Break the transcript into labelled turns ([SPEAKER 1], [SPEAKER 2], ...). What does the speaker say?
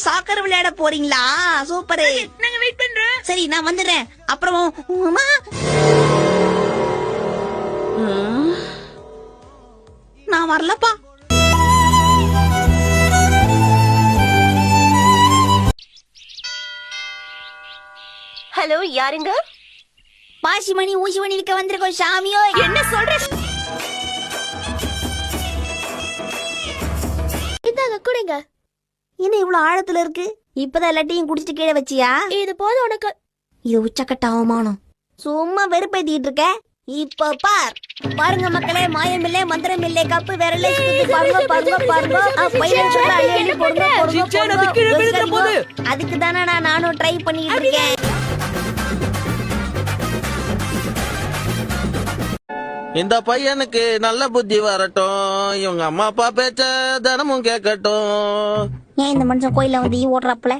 [SPEAKER 1] Soccer விளையாட போறீங்களா? Super.
[SPEAKER 2] நாங்க வெயிட் பண்றோம்.
[SPEAKER 1] சரி நான் வந்துடுறேன். அப்புறம் உமா நான் வரலப்பா.
[SPEAKER 2] ஹலோ, யாருங்க?
[SPEAKER 1] பாசிமணி ஊசிமணி விற்க வந்திருக்கோம் சாமியோ.
[SPEAKER 2] என்ன சொல்ற? இந்தாங்க குடிங்க.
[SPEAKER 1] என்ன இவ்வளவு ஆழத்துல இருக்கு? இப்பதான் எல்லாத்தையும் குடிச்சிட்டு கீழே வச்சியா?
[SPEAKER 2] இது போதும் உனக்கு.
[SPEAKER 1] இது உச்சக்கட்ட அவமானம். சும்மா வெறுப்பேத்திட்டு இருக்க. இப்ப பாருங்க மக்களே, மாயமில்லை மந்திரமில்லை, கப்பு விரலே பாருங்க பாருங்க பாருங்க. அதுக்கு தானே நானும் ட்ரை பண்ணிட்டு இருக்கேன்.
[SPEAKER 3] இந்த பையனுக்கு நல்ல புத்தி வரட்டும், இவங்க அம்மா அப்பா பேச்ச தினமும் கேட்கட்டும்.
[SPEAKER 1] ஏன் இந்த மனுஷன் கோயில வந்து ஓடுறாப்புல?